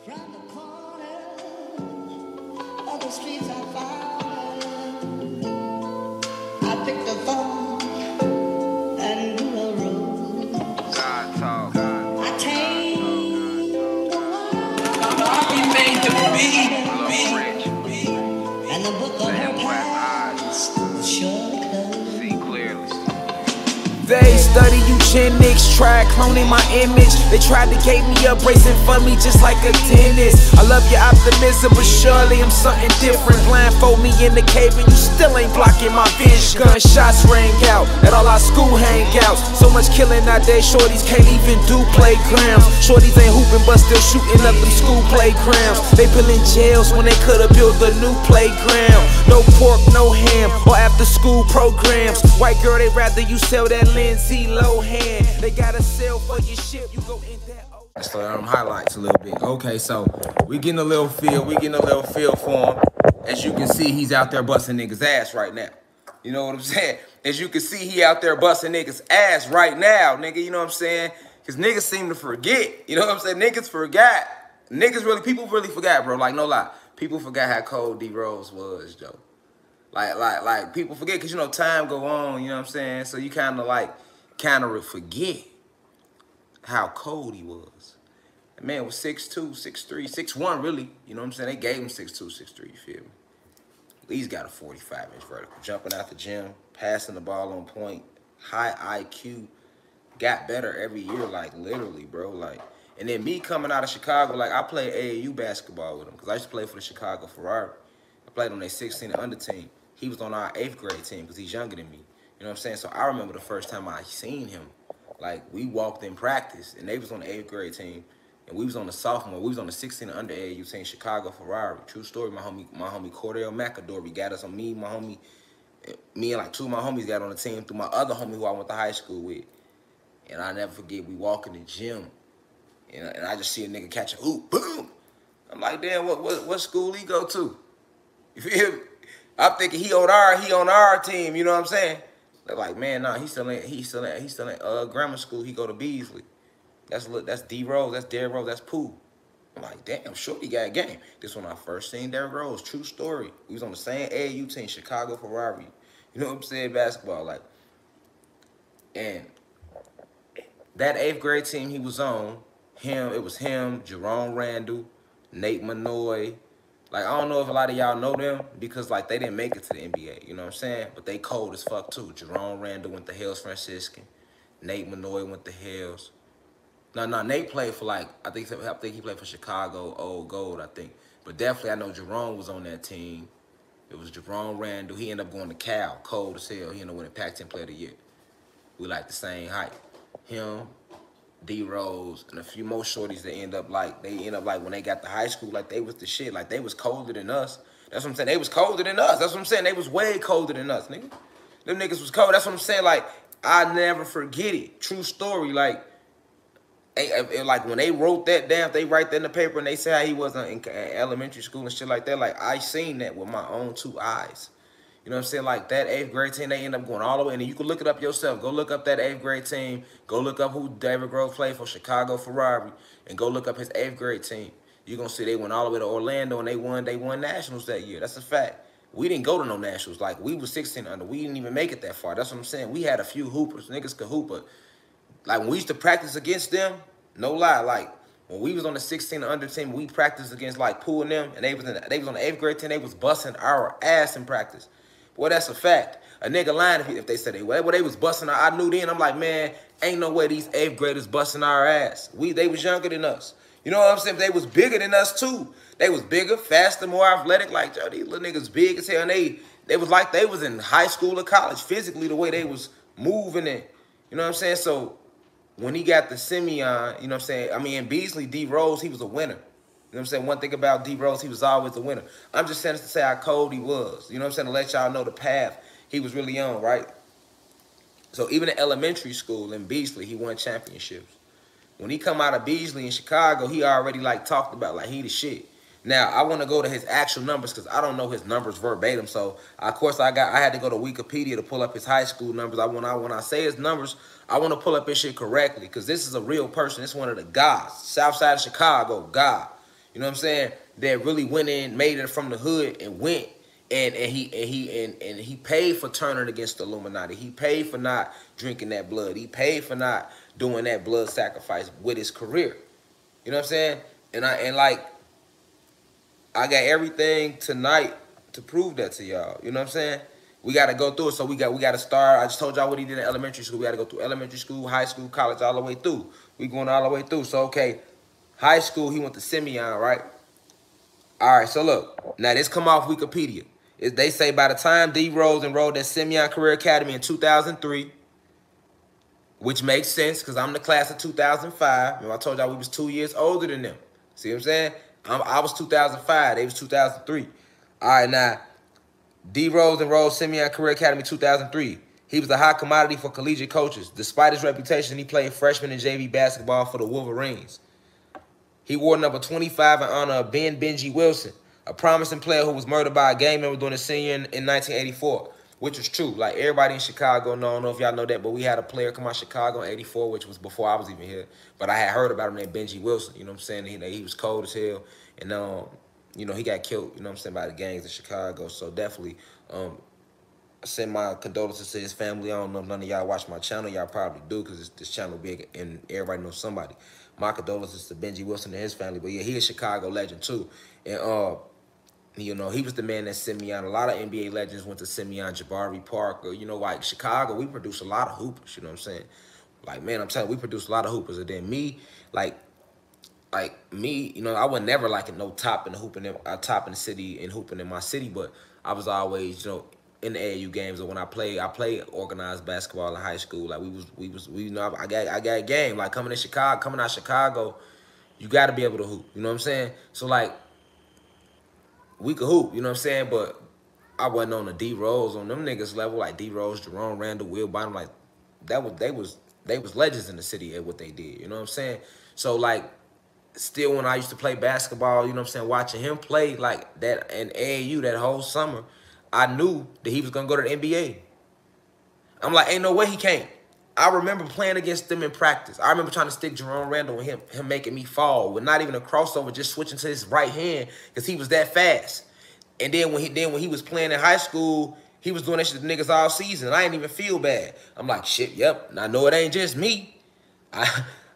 Round the corner of the streets I found, I picked the phone and knew the road. God talk. I tamed the world. We made the beat. And the book of her past was surely closed. See clearly. They study eugenics, tried cloning my image. They tried to gate me up, bracing for me just like a dentist. I love your optimism, but surely I'm something different. Blindfold me in the cave and you still ain't blocking my vision. Gunshots rang out at all our school hangouts. So much killing nowadays, shorties can't even do playgrounds. Shorties ain't hooping but still shooting up them school playgrounds. They building jails when they could've built a new playground. No pork, no ham, or after school programs. White girl, they rather you sell that Lindsay Lohan. They gotta sell for your ship, you go in that. So highlights a little bit. Okay, so we getting a little feel for him. As you can see, he's out there busting niggas' ass right now. You know what I'm saying? As you can see, he out there busting niggas' ass right now, nigga. You know what I'm saying? Because niggas seem to forget. You know what I'm saying? Niggas forgot. People really forgot, bro. Like, no lie. People forgot how cold D Rose was, Joe. Like people forget because, you know, time go on, you know what I'm saying? So you kind of forget how cold he was. The man was 6'2", 6'3", 6'1", really. You know what I'm saying? They gave him 6'2", 6'3", you feel me? He's got a 45-inch vertical. Jumping out the gym, passing the ball on point, high IQ, got better every year, like literally, bro. Like, and then me coming out of Chicago, like I played AAU basketball with him because I used to play for the Chicago Ferrari. I played on their 16 and under team. He was on our 8th grade team because he's younger than me. You know what I'm saying? So I remember the first time I seen him. Like, we walked in practice, and they was on the 8th grade team, and we was on the sophomore. We was on the 16 and under AAU team, Chicago Ferrari. True story. My homie Cordell McAdory got us on me and like 2 of my homies got on the team through my other homie who I went to high school with. And I never forget, we walk in the gym, and I just see a nigga catch a hoop, boom. I'm like, damn, what school he go to? You feel me? I'm thinking he on our team, you know what I'm saying? They're like, man, nah, he's still in grammar school. He go to Beasley. That's D Rose, that's Derrick Rose, that's Pooh. I'm like, damn, sure he got a game. This when I first seen Derrick Rose, true story. We was on the same AAU team, Chicago Ferrari. You know what I'm saying? Basketball, like. And that 8th grade team he was on, it was him, Jerome Randall, Nate Manoy. Like, I don't know if a lot of y'all know them because, like, they didn't make it to the NBA. You know what I'm saying? But they cold as fuck, too. Jerome Randall went to Hales Franciscan. Nate Manoy went to Hales. No, Nate played for, like, I think he played for Chicago, Old Gold, I think. But definitely I know Jerome was on that team. It was Jerome Randall. He ended up going to Cal, cold as hell. He ended up winning Pac-10 Player of the Year. We like the same height. Him, D Rose, and a few more shorties that end up like when they got to high school, like they was the shit. Like they was colder than us. That's what I'm saying. They was colder than us. That's what I'm saying. They was way colder than us, nigga. Them niggas was cold. That's what I'm saying. Like, I never forget it. True story. Like when they wrote that down, they write that in the paper and they say how he was in elementary school and shit like that. Like, I seen that with my own 2 eyes. You know what I'm saying? Like, that 8th grade team, they end up going all the way. And you can look it up yourself. Go look up that 8th grade team. Go look up who Derrick Rose played for, Chicago Ferrari. And go look up his 8th grade team. You're going to see they went all the way to Orlando and they won nationals that year. That's a fact. We didn't go to no nationals. Like, we was 16 under. We didn't even make it that far. That's what I'm saying. We had a few hoopers. Niggas could hoop. But, like, when we used to practice against them, no lie, like, when we was on the 16 under team, we practiced against, like, Pooh and them. And they was on the 8th grade team. They was busting our ass in practice. Well, that's a fact. A nigga lying if they said they was busting our. I knew then. I'm like, man, ain't no way these 8th graders busting our ass. They was younger than us. You know what I'm saying? They was bigger than us too. They was bigger, faster, more athletic. Like, yo, these little niggas big as hell. And they was like they was in high school or college physically, the way they was moving and, you know what I'm saying? So when he got the Simeon, you know what I'm saying? I mean, in Beasley, D Rose, he was a winner. You know what I'm saying? One thing about D Rose, he was always a winner. I'm just saying this to say how cold he was. You know what I'm saying? To let y'all know the path he was really on, right? So even in elementary school in Beasley, he won championships. When he come out of Beasley in Chicago, he already like talked about like he the shit. Now I want to go to his actual numbers because I don't know his numbers verbatim. So of course I had to go to Wikipedia to pull up his high school numbers. When I say his numbers, I want to pull up his shit correctly because this is a real person. It's one of the guys, South Side of Chicago, God. You know what I'm saying? That really went in, made it from the hood, and went and he paid for turning against the Illuminati. He paid for not drinking that blood. He paid for not doing that blood sacrifice with his career. You know what I'm saying? And I got everything tonight to prove that to y'all. You know what I'm saying? We got to go through it. So we got to start. I just told y'all what he did in elementary school. We got to go through elementary school, high school, college, all the way through. We going all the way through. So, okay, high school, he went to Simeon, right? All right, so look. Now, this come off Wikipedia. They say by the time D. Rose enrolled at Simeon Career Academy in 2003, which makes sense because I'm the class of 2005. Remember, I told y'all we was 2 years older than them. See what I'm saying? I was 2005. They was 2003. All right, now, D. Rose enrolled Simeon Career Academy 2003. He was a hot commodity for collegiate coaches. Despite his reputation, he played freshman and JV basketball for the Wolverines. He wore number 25 in honor of Benji Wilson, a promising player who was murdered by a gang member during his senior in 1984, which was true. Like, everybody in Chicago, I don't know if y'all know that, but we had a player come out of Chicago in 84, which was before I was even here. But I had heard about him named Benji Wilson, you know what I'm saying? He was cold as hell, and you know, he got killed, you know what I'm saying, by the gangs in Chicago. So definitely, I send my condolences to his family. I don't know if none of y'all watch my channel. Y'all probably do because this channel big and everybody knows somebody. My condolences to Benji Wilson and his family. But yeah, he a Chicago legend too. And you know, he was the man that Simeon. A lot of NBA legends went to Simeon, Jabari Parker. You know, like Chicago, we produce a lot of hoopers, you know what I'm saying? Like, man, I'm telling you, we produce a lot of hoopers. And then me, like me, you know, I was never like no top in the hooping, top in the city and hooping in my city, but I was always, you know, in the AAU games. Or when I played organized basketball in high school. Like we you know, I got a game. Like coming out of Chicago, you got to be able to hoop. You know what I'm saying? So like, we could hoop. You know what I'm saying? But I wasn't on the D Rose on them niggas level like D Rose, Jerome Randall, Will Bynum. Like they was legends in the city at what they did. You know what I'm saying? So like, still when I used to play basketball, you know what I'm saying, watching him play like that in AAU that whole summer, I knew that he was going to go to the NBA. I'm like, ain't no way he can't. I remember playing against them in practice. I remember trying to stick Jerome Randall and him making me fall with not even a crossover, just switching to his right hand because he was that fast. And then when he was playing in high school, he was doing that shit to niggas all season. I didn't even feel bad. I'm like, shit, yep. And I know it ain't just me.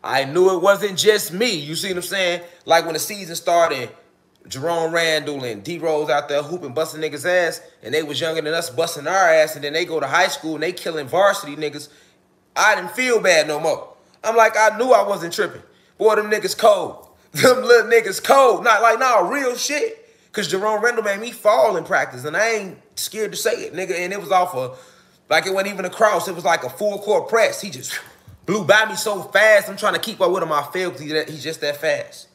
I knew it wasn't just me. You see what I'm saying? Like when the season started, Jerome Randall and D Rose out there hooping, busting niggas' ass, and they was younger than us busting our ass, and then they go to high school and they killing varsity niggas. I didn't feel bad no more. I'm like, I knew I wasn't tripping. Boy, them niggas cold. Them little niggas cold. Not like, nah, real shit. Because Jerome Randall made me fall in practice, and I ain't scared to say it, nigga. And it was off of, like it wasn't even a cross. It was like a full court press. He just blew by me so fast. I'm trying to keep up with him. I fail because he's just that fast.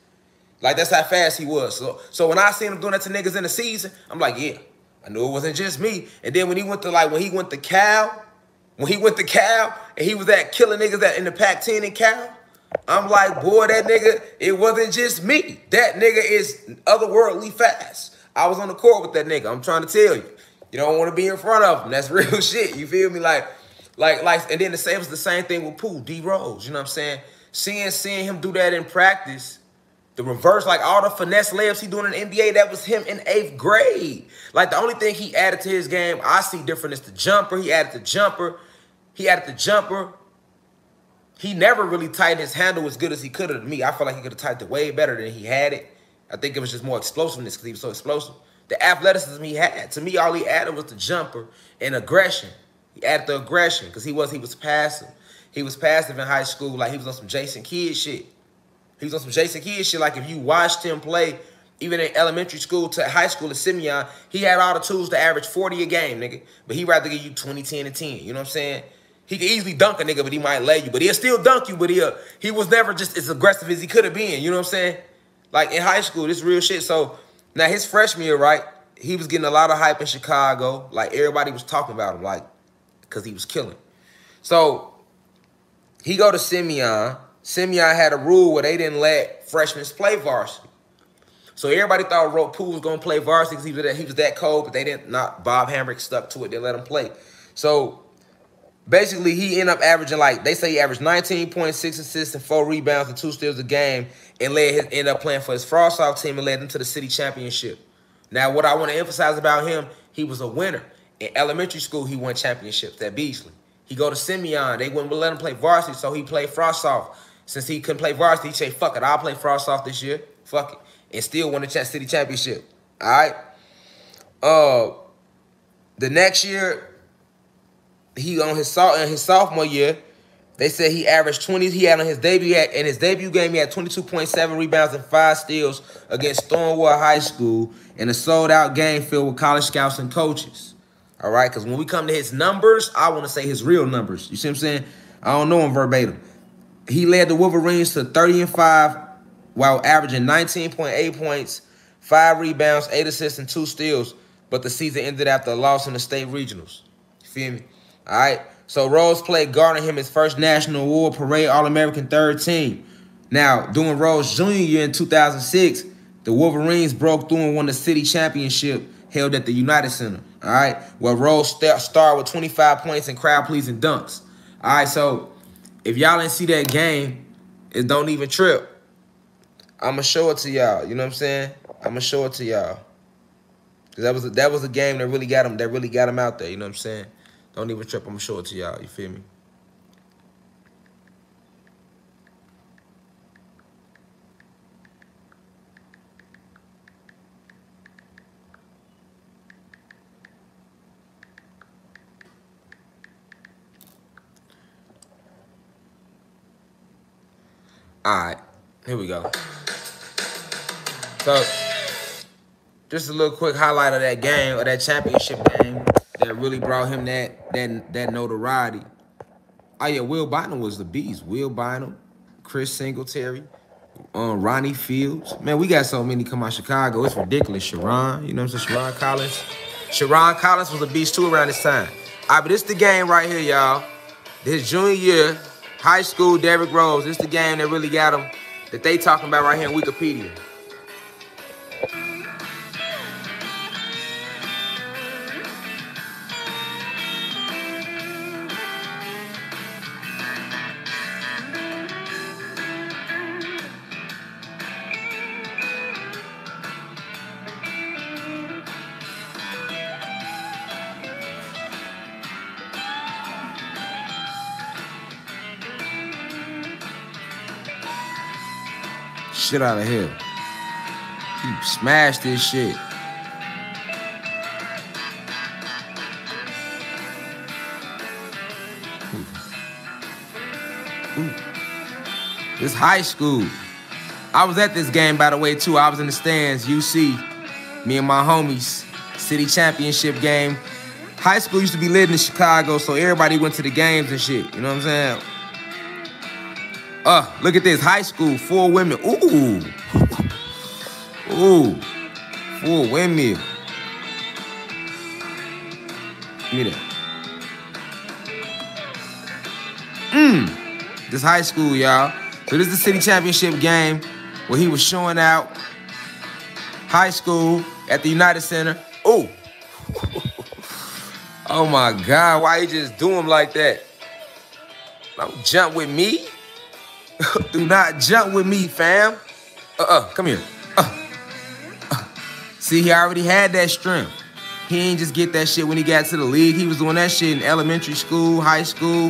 Like, that's how fast he was. So when I seen him doing that to niggas in the season, I'm like, yeah, I knew it wasn't just me. And then when he went to Cal, and he was at killing niggas that in the Pac-10 in Cal, I'm like, boy, that nigga, it wasn't just me. That nigga is otherworldly fast. I was on the court with that nigga. I'm trying to tell you. You don't want to be in front of him. That's real shit. You feel me? Like, and then it was the same thing with Pooh, D Rose. You know what I'm saying? Seeing him do that in practice, the reverse, like all the finesse layups he doing in the NBA, that was him in 8th grade. Like the only thing he added to his game I see different is the jumper. He added the jumper. He never really tightened his handle as good as he could have to me. I feel like he could have tightened it way better than he had it. I think it was just more explosiveness because he was so explosive. The athleticism he had, to me, all he added was the jumper and aggression. He added the aggression because he was passive. He was passive in high school, like he was on some Jason Kidd shit. He was on some Jason Kidd shit. Like if you watched him play, even in elementary school to high school at Simeon, he had all the tools to average 40 a game, nigga. But he'd rather give you 20, 10, and 10. You know what I'm saying? He could easily dunk a nigga, but he might lay you. But he'll still dunk you, but he was never just as aggressive as he could have been. You know what I'm saying? Like in high school, this real shit. So now his freshman year, right, he was getting a lot of hype in Chicago. Like everybody was talking about him, like, because he was killing. So he go to Simeon. Simeon had a rule where they didn't let freshmen play varsity. So everybody thought Pooh was going to play varsity because he was that cold, but they didn't. Not Bob Hamrick stuck to it. They let him play. So Basically, he ended up averaging, like, they say he averaged 19.6 assists and 4 rebounds and 2 steals a game, and ended up playing for his Frost-Off team and led them to the city championship. Now, what I want to emphasize about him, he was a winner. In elementary school, he won championships at Beasley. He go to Simeon. They wouldn't let him play varsity, so he played Frost-Off. Since he couldn't play varsity, he said, fuck it, I'll play Frost-Off this year. Fuck it. And still won the city championship. All right? The next year, he on his sophomore year, they said he averaged 20. He had on his debut game, he had 22.7 rebounds and 5 steals against Thornwood High School in a sold-out game filled with college scouts and coaches. All right, because when we come to his numbers, I want to say his real numbers. You see what I'm saying? I don't know him verbatim. He led the Wolverines to 30-5 while averaging 19.8 points, 5 rebounds, 8 assists, and 2 steals. But the season ended after a loss in the state regionals. You feel me? All right. So Rose played garnered him his first National Award Parade All-American third team. Now, during Rose Jr. year in 2006, the Wolverines broke through and won the city championship held at the United Center. All right. Where Rose starred with 25 points and crowd-pleasing dunks. All right. So if y'all didn't see that game, it don't even trip. I'm going to show it to y'all. You know what I'm saying? I'm going to show it to y'all. Because that was a game that really got him out there. You know what I'm saying? Don't even trip. I'm going to show it to y'all. You feel me? All right. Here we go. So, just a little quick highlight of that game, or that championship game, that really brought him that notoriety. Oh, yeah, Will Bynum was the beast. Will Bynum, Chris Singletary, Ronnie Fields. Man, we got so many come out of Chicago. It's ridiculous. Sharon, you know what I'm saying? Sharon Collins. Sharon Collins was a beast, too, around this time. All right, but this is the game right here, y'all. His junior year, high school, Derrick Rose. This is the game that really got him, that they talking about right here in Wikipedia. Shit out of here. He smashed this shit. Ooh. This high school. I was at this game, by the way, too. I was in the stands, UC. Me and my homies. City championship game. High school used to be lit in Chicago, so everybody went to the games and shit. You know what I'm saying? Look at this. High school, 4 women. Ooh. Ooh. 4 windmill. Give me that. This high school, y'all. So this is the city championship game where he was showing out. High school at the United Center. Ooh. Oh, my God. Why you just do him like that? Don't jump with me. Do not jump with me, fam. Come here. See, he already had that strength. He ain't just get that shit when he got to the league. He was doing that shit in elementary school, high school.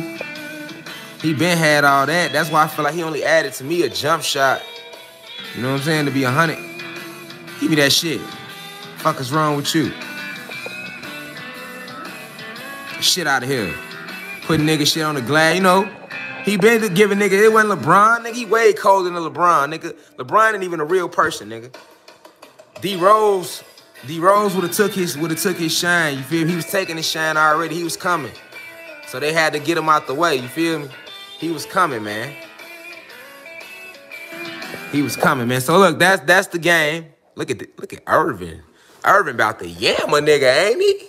He been had all that. That's why I feel like he only added to me a jump shot. You know what I'm saying? To be 100. Give me that shit. Fuck is wrong with you? Shit out of here. Putting nigga shit on the glass, you know. He been giving nigga, it wasn't LeBron, nigga. He way colder than LeBron, nigga. LeBron ain't even a real person, nigga. D Rose would have took his shine. You feel me? He was taking his shine already. He was coming. So they had to get him out the way, you feel me? He was coming, man. He was coming, man. So look, that's the game. Look at Irvin. Irvin about to yam a nigga, ain't he?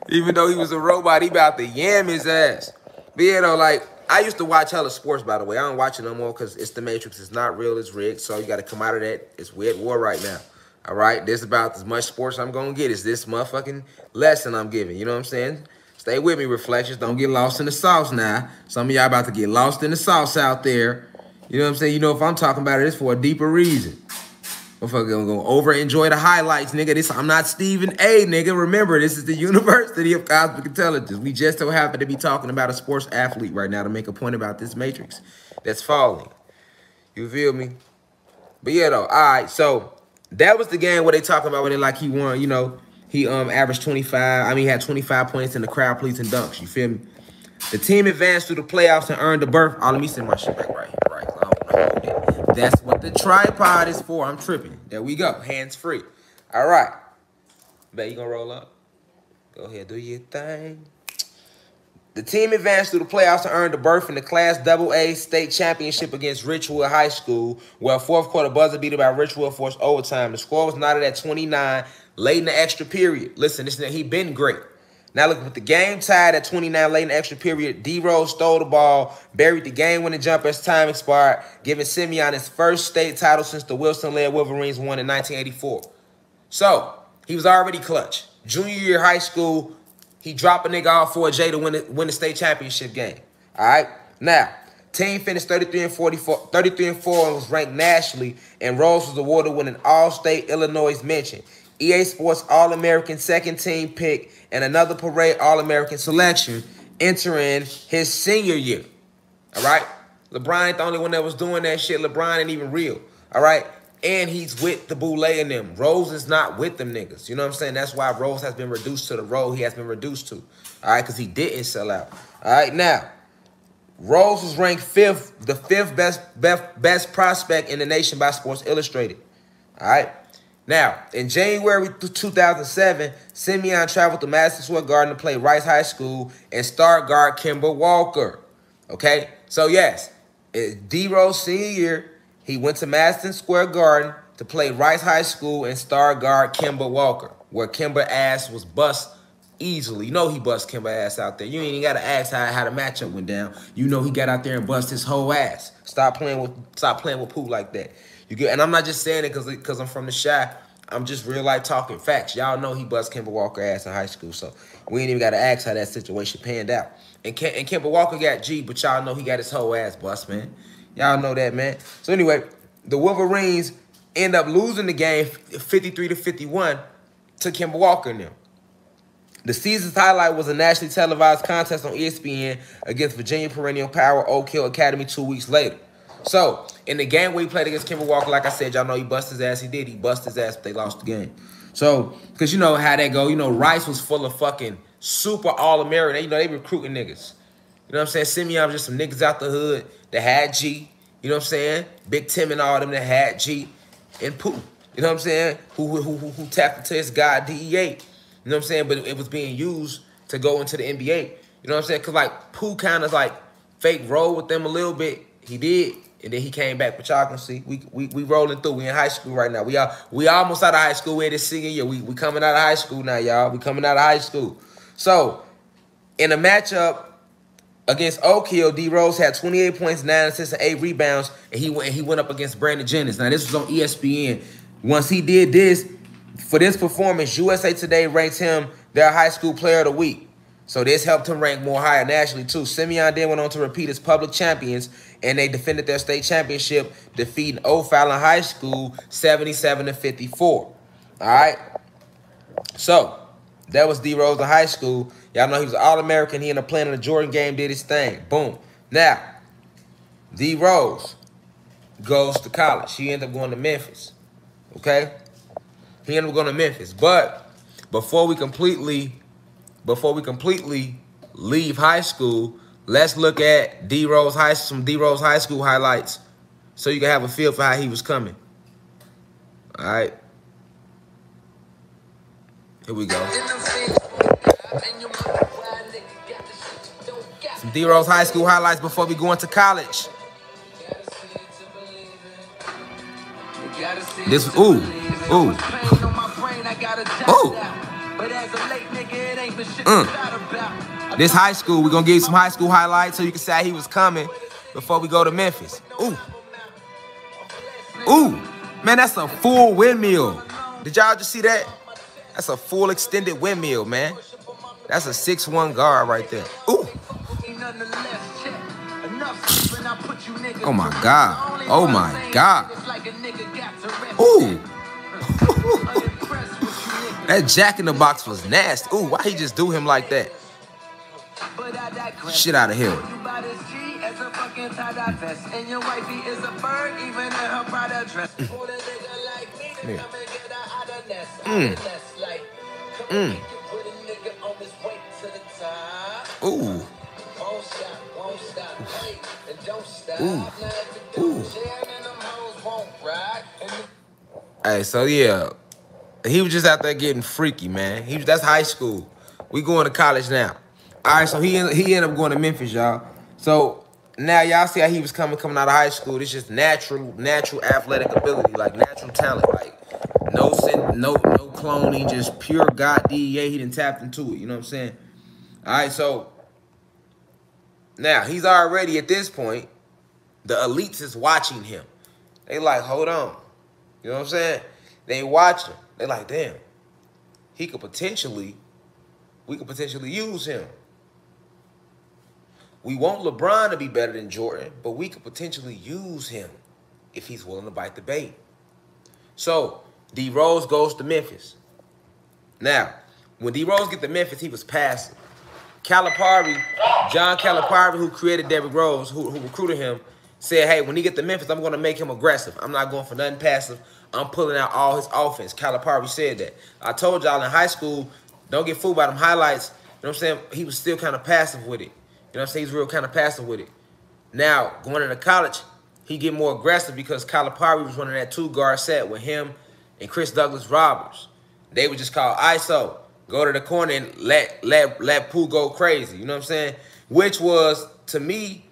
Even though he was a robot, he about to yam his ass. But yeah, though, like, I used to watch hella sports, by the way. I don't watch it no more because it's the Matrix. It's not real. It's rigged. So you got to come out of that. It's weird war right now. All right? This about as much sports I'm going to get as this motherfucking lesson I'm giving. You know what I'm saying? It's Stay with me, Reflections. Don't get lost in the sauce now. Some of y'all about to get lost in the sauce out there. You know what I'm saying? You know, if I'm talking about it, it's for a deeper reason. Motherfucker gonna over enjoy the highlights, nigga. I'm not Stephen A, nigga. Remember, this is the University of Cosmic Intelligence. We just so happen to be talking about a sports athlete right now to make a point about this matrix that's falling. You feel me? But yeah, though. All right, so that was the game where they talking about when they like he won. You know, he averaged 25. I mean, he had 25 points in the crowd pleasing dunks. You feel me? The team advanced through the playoffs and earned the berth. Oh, let me send my shit back right here. Right. That's what the tripod is for. I'm tripping. There we go. Hands free. All right. Bet you gonna roll up? Go ahead, do your thing. The team advanced through the playoffs and earned a berth in the Class AA state championship against Richwood High School, where a fourth quarter buzzer beater by Richwood forced overtime. The score was knotted at 29 late in the extra period. Listen, this he been great. Now look, with the game tied at 29 late in the extra period, D-Rose stole the ball, buried the game-winning jumper as time expired, giving Simeon his first state title since the Wilson-led Wolverines won in 1984. So, he was already clutch. Junior year high school, he dropped a nigga off for a J to win the state championship game. All right? Now, team finished 33-4 and was ranked nationally, and Rose was awarded with an All-State Illinois mention. EA Sports All-American second team pick and another parade All-American selection entering his senior year. All right? LeBron ain't the only one that was doing that shit. LeBron ain't even real. All right? And he's with the Boule and them. Rose is not with them niggas. You know what I'm saying? That's why Rose has been reduced to the role he has been reduced to. All right? Because he didn't sell out. All right? Now, Rose was ranked the fifth best prospect in the nation by Sports Illustrated. All right? Now, in January 2007, Simeon traveled to Madison Square Garden to play Rice High School and star guard Kemba Walker. Okay? So, yes, D-Rose senior year, he went to Madison Square Garden to play Rice High School and star guard Kemba Walker, where Kemba ass was bust easily. You know he bust Kemba ass out there. You ain't even got to ask how the matchup went down. You know he got out there and bust his whole ass. Stop playing with Pooh like that. You get, and I'm not just saying it because I'm from the Chi. I'm just real life talking facts. Y'all know he bust Kemba Walker ass in high school, so we ain't even got to ask how that situation panned out. And Kemba Walker got G, but y'all know he got his whole ass bust, man. Y'all know that, man. So anyway, the Wolverines end up losing the game 53-51 to Kemba Walker and them. The season's highlight was a nationally televised contest on ESPN against Virginia perennial power Oak Hill Academy 2 weeks later. So, in the game where he played against Kemba Walker, like I said, y'all know he bust his ass. He did. He bust his ass, but they lost the game. So, because you know how that go. You know, Rice was full of fucking super All-American. You know, they recruiting niggas. You know what I'm saying? Simeon was just some niggas out the hood that had G. You know what I'm saying? Big Tim and all them that had G. And Pooh. You know what I'm saying? Who tapped into his guy, DE8. You know what I'm saying? But it was being used to go into the NBA. You know what I'm saying? Because, like, Pooh kind of, like, fake rolled with them a little bit. He did. And then he came back, but y'all can see we rolling through. We in high school right now. We almost out of high school. We're this senior year. We coming out of high school now, y'all. We coming out of high school. So in a matchup against Oak Hill, D-Rose had 28 points, 9 assists, and 8 rebounds, and he went up against Brandon Jennings. Now this was on ESPN. Once he did this, for this performance, USA Today ranked him their high school player of the week. So this helped him rank more higher nationally, too. Simeon then went on to repeat as public champions, and they defended their state championship, defeating O'Fallon High School 77-54. All right? So, that was D-Rose in high school. Y'all know he was an All-American. He ended up playing in the Jordan game, did his thing. Boom. Now, D-Rose goes to college. He ended up going to Memphis. Okay? He ended up going to Memphis. But before we completely leave high school, let's look at some D-Rose High School highlights so you can have a feel for how he was coming. All right. Here we go. Some D-Rose High School highlights before we go into college. This, ooh. This high school, we're going to give you some high school highlights so you can see how he was coming before we go to Memphis. Ooh. Ooh. Man, that's a full windmill. Did y'all just see that? That's a full extended windmill, man. That's a 6'1" guard right there. Ooh. Oh my God. Oh my God. Ooh. That Jack in the Box was nasty. Ooh, why he just do him like that? Shit out of here. Ooh. Ooh. Ooh. Hey, so yeah, he was just out there getting freaky, man. That's high school. We going to college now. All right, so he ended up going to Memphis, y'all. So now y'all see how he was coming out of high school. It's just natural athletic ability, like natural talent, like no cloning, just pure God DEA. He done tapped into it. You know what I'm saying? All right, so now he's already at this point. The elites is watching him. They like, hold on. You know what I'm saying? They watch him. They like, damn. We could potentially use him. We want LeBron to be better than Jordan, but we could potentially use him if he's willing to bite the bait. So D Rose goes to Memphis. Now, when D Rose get to Memphis, he was passive. John Calipari, who created Derrick Rose, who recruited him, said, hey, when he get to Memphis, I'm going to make him aggressive. I'm not going for nothing passive. I'm pulling out all his offense. Calipari said that. I told y'all in high school, don't get fooled by them highlights. You know what I'm saying? He was still kind of passive with it. You know what I'm saying? He's real kind of passive with it. Now, going into college, he get more aggressive because Calipari was running that two-guard set with him and Chris Douglas-Roberts. They would just call ISO. Go to the corner and let Pooh go crazy. You know what I'm saying? Which was, to me,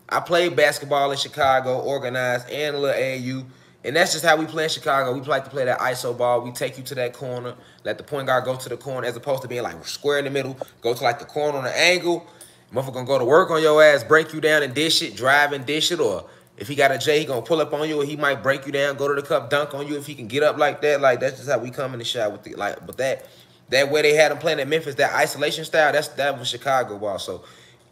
I played basketball in Chicago, organized, and a little AAU. And that's just how we play in Chicago. We like to play that ISO ball. We take you to that corner, let the point guard go to the corner, as opposed to being like square in the middle, go to like the corner on the angle. Motherfucker gonna go to work on your ass, break you down and dish it, drive and dish it, or if he got a J, he gonna pull up on you, or he might break you down, go to the cup, dunk on you if he can get up like that. Like, that's just how we come in the shot with the, like, but that way they had him playing at Memphis, that isolation style, that was Chicago ball. So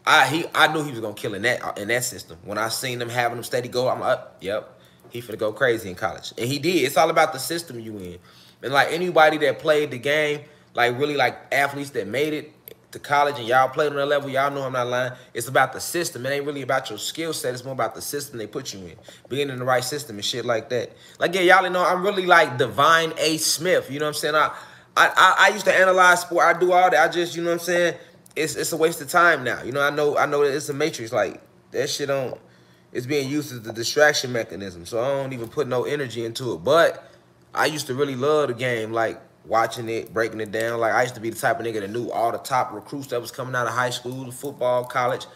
I knew he was gonna kill in that system. When I seen them having him steady go, I'm like, yep, he finna go crazy in college. And he did. It's all about the system you in. And like anybody that played the game, like really like athletes that made it to college and y'all played on that level, y'all know I'm not lying. It's about the system. It ain't really about your skill set. It's more about the system they put you in. Being in the right system and shit like that. Like, yeah, y'all know I'm really like Divine A. Smith. You know what I'm saying? I used to analyze sport. I do all that. I just, you know what I'm saying? It's a waste of time now. You know, I know that it's a matrix. Like, that shit it's being used as the distraction mechanism. So I don't even put no energy into it. But I used to really love the game, like watching it, breaking it down. Like, I used to be the type of nigga that knew all the top recruits that was coming out of high school, football, college,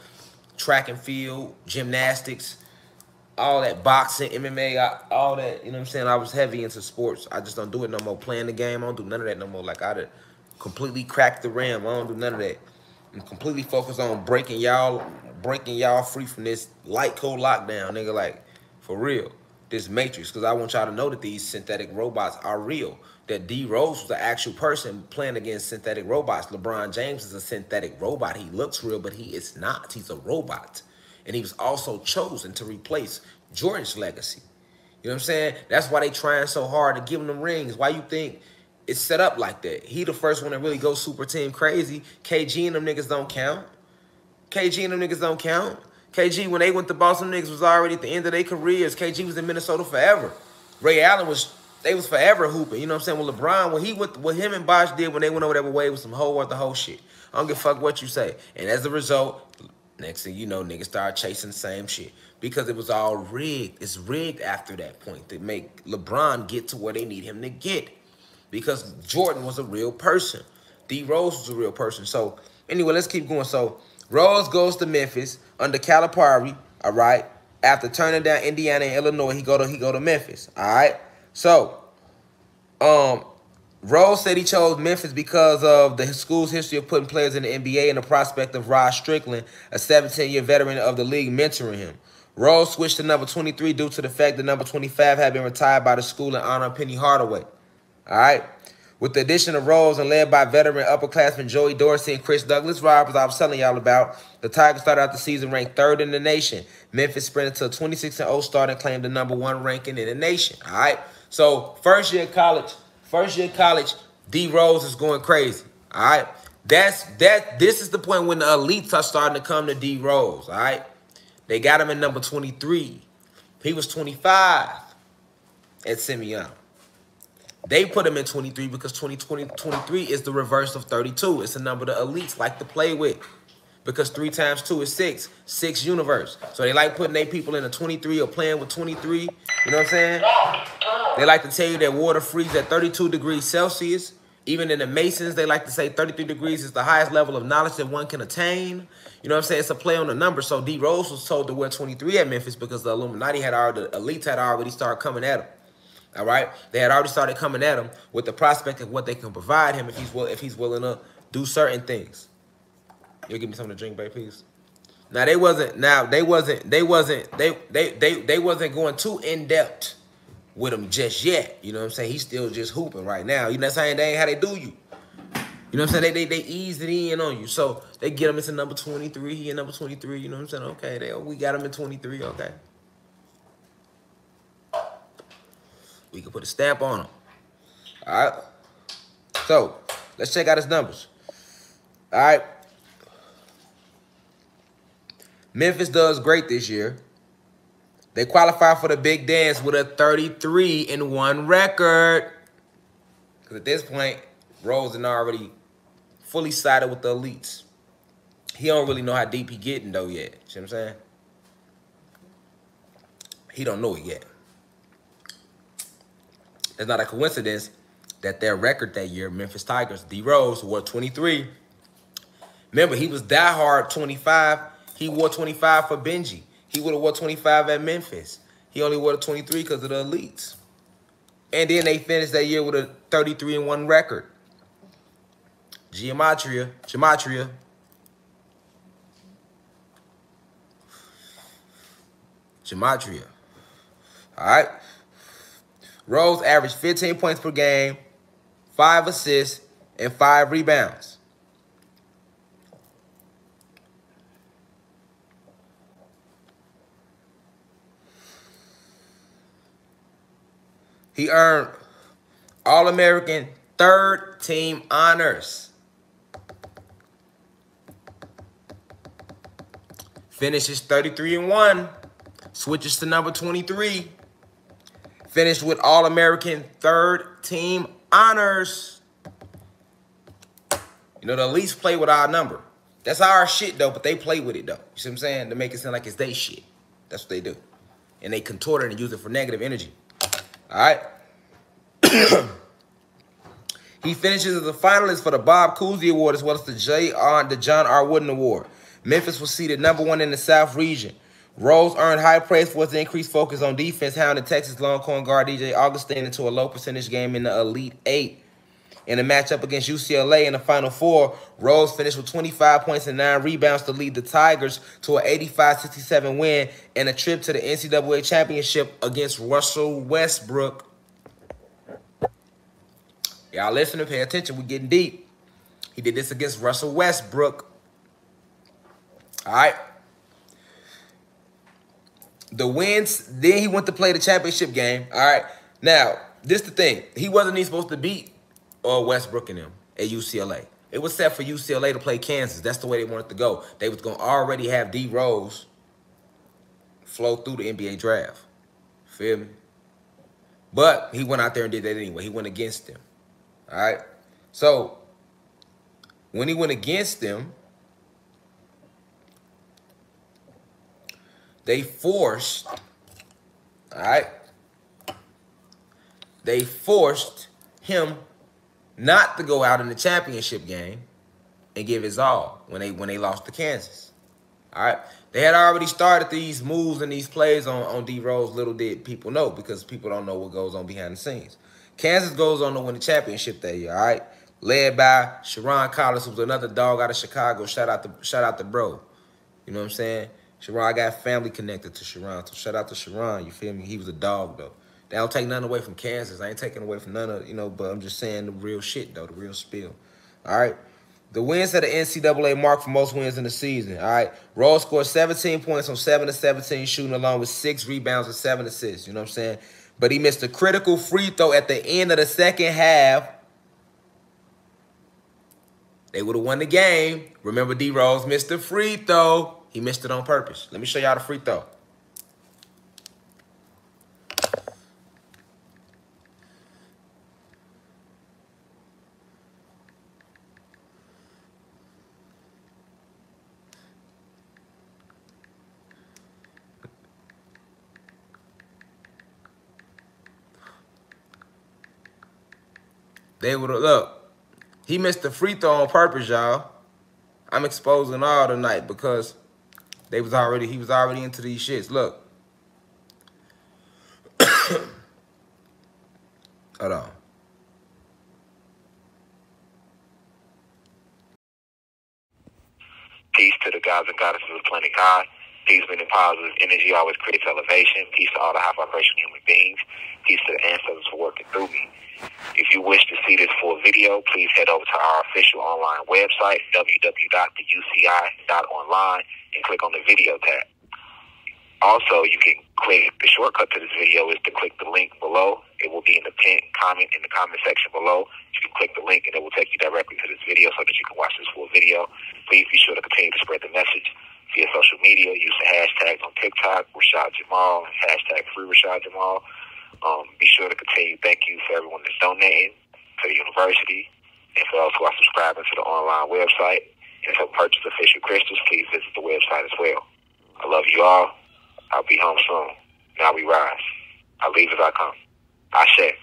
track and field, gymnastics, all that, boxing, MMA, all that. You know what I'm saying? I was heavy into sports. I just don't do it no more. Playing the game, I don't do none of that no more. Like, I completely cracked the rim. I don't do none of that. I'm completely focused on breaking y'all free from this light code lockdown, nigga. Like, for real, this matrix. Because I want y'all to know that these synthetic robots are real. That D Rose was an actual person playing against synthetic robots. LeBron James is a synthetic robot. He looks real, but he is not. He's a robot. And he was also chosen to replace Jordan's legacy. You know what I'm saying? That's why they trying so hard to give him them rings. Why you think it's set up like that? He the first one to really go super team crazy. KG and them niggas don't count. KG and them niggas don't count. KG, when they went to Boston, niggas was already at the end of their careers. KG was in Minnesota forever. Ray Allen they was forever hooping. You know what I'm saying? With LeBron, what him and Bosh did when they went over there with Wade was some whole shit. I don't give a fuck what you say. And as a result, next thing you know, niggas started chasing the same shit. Because it was all rigged. It's rigged after that point to make LeBron get to where they need him to get. Because Jordan was a real person. D Rose was a real person. So, anyway, let's keep going. So, Rose goes to Memphis under Calipari, all right? After turning down Indiana and Illinois, he go to Memphis, all right? So, Rose said he chose Memphis because of the school's history of putting players in the NBA and the prospect of Rod Strickland, a 17-year veteran of the league, mentoring him. Rose switched to number 23 due to the fact that number 25 had been retired by the school in honor of Penny Hardaway. All right? With the addition of Rose and led by veteran upperclassmen Joey Dorsey and Chris Douglas Roberts, I was telling y'all about, the Tigers started out the season ranked 3rd in the nation. Memphis sprinted to a 26-0 start and claimed the #1 ranking in the nation. All right. So first year college, D Rose is going crazy. All right. This is the point when the elites are starting to come to D Rose. All right. They got him in number 23. He was 25 at Simeon. They put him in 23 because 23 is the reverse of 32. It's a number the elites like to play with because 3 times 2 is 6. 6 universe. So they like putting their people in a 23 or playing with 23. You know what I'm saying? They like to tell you that water freezes at 32 degrees Celsius. Even in the Masons, they like to say 33 degrees is the highest level of knowledge that one can attain. You know what I'm saying? It's a play on the number. So D Rose was told to wear 23 at Memphis because the Illuminati the elites had already started coming at him. All right, they had already started coming at him with the prospect of what they can provide him if he's willing to do certain things. You'll give me something to drink, babe, please. Now they wasn't going too in depth with him just yet. You know what I'm saying? He's still just hooping right now. You know what I'm saying? They ain't how they do you. You know what I'm saying? They eased it in on you. So they get him into number 23. He in number 23. You know what I'm saying? Okay, we got him in 23. Okay. We can put a stamp on him. All right. So let's check out his numbers. All right. Memphis does great this year. They qualify for the big dance with a 33-1 record. Because at this point, Rose is already fully sided with the elites. He don't really know how deep he getting though yet. See what I'm saying? He don't know it yet. It's not a coincidence that their record that year, Memphis Tigers, D Rose, wore 23. Remember, he was diehard 25. He wore 25 for Benji. He would have wore 25 at Memphis. He only wore 23 because of the elites. And then they finished that year with a 33-1 record. Gematria. All right. Rose averaged 15 points per game, 5 assists, and 5 rebounds. He earned All-American third-team honors. Finishes 33-1. Switches to number 23. Finished with All-American third-team honors. You know, the elites play with our number. That's our shit, though, but they play with it, though. You see what I'm saying? To make it sound like it's their shit. That's what they do. And they contort it and use it for negative energy. All right? He finishes as a finalist for the Bob Cousy Award as well as the John R. Wooden Award. Memphis was seated #1 in the South region. Rose earned high praise for his increased focus on defense, hounding Texas Longhorn guard DJ Augustine into a low-percentage game in the Elite 8. In a matchup against UCLA in the Final Four, Rose finished with 25 points and 9 rebounds to lead the Tigers to an 85-67 win and a trip to the NCAA championship against Russell Westbrook. Y'all listening, pay attention, we getting deep. He did this against Russell Westbrook. All right. The wins, then he went to play the championship game. All right. Now, this is the thing. He wasn't even supposed to beat Westbrook and him at UCLA. It was set for UCLA to play Kansas. That's the way they wanted to go. They was going to already have D Rose flow through the NBA draft. Feel me? But he went out there and did that anyway. He went against them. All right? So, when he went against them, they forced, all right? They forced him not to go out in the championship game and give his all when they lost to Kansas. All right? They had already started these moves and these plays on D Rose. Little did people know, because people don't know what goes on behind the scenes. Kansas goes on to win the championship that year, all right? Led by Sharon Collins, who was another dog out of Chicago. Shout out to bro. You know what I'm saying? Sharon, I got family connected to Sharon, so shout out to Sharon, you feel me? He was a dog, though. They don't take nothing away from Kansas. I ain't taking away from none of, you know, but I'm just saying the real shit, though, the real spill. All right? The wins at the NCAA mark for most wins in the season. All right? Rose scored 17 points on 7 of 17 shooting, along with 6 rebounds and 7 assists. You know what I'm saying? But he missed a critical free throw at the end of the second half. They would have won the game. Remember, D-Rose missed the free throw. He missed it on purpose. Let me show y'all the free throw. They would have, look, he missed the free throw on purpose, y'all. I'm exposing all tonight because he was already into these shits. Look. Hold on. Peace to the gods and goddesses of planet God. Peace, meaning positive energy always creates elevation. Peace to all the high vibration human beings. Peace to the ancestors for working through me. If you wish to see this full video, please head over to our official online website, www.theuci.online, and click on the video tab. Also, you can click, the shortcut to this video is to click the link below. It will be in the pinned comment in the comment section below. You can click the link and it will take you directly to this video so that you can watch this full video. Please be sure to continue to spread the message via social media. Use the hashtags on TikTok, Rashad Jamal, hashtag free Rashad Jamal. Be sure to continue. Thank you for everyone that's donating to the university and for those who are subscribing to the online website. And to purchase official crystals, please visit the website as well. I love you all. I'll be home soon. Now we rise. I leave as I come. Ashe.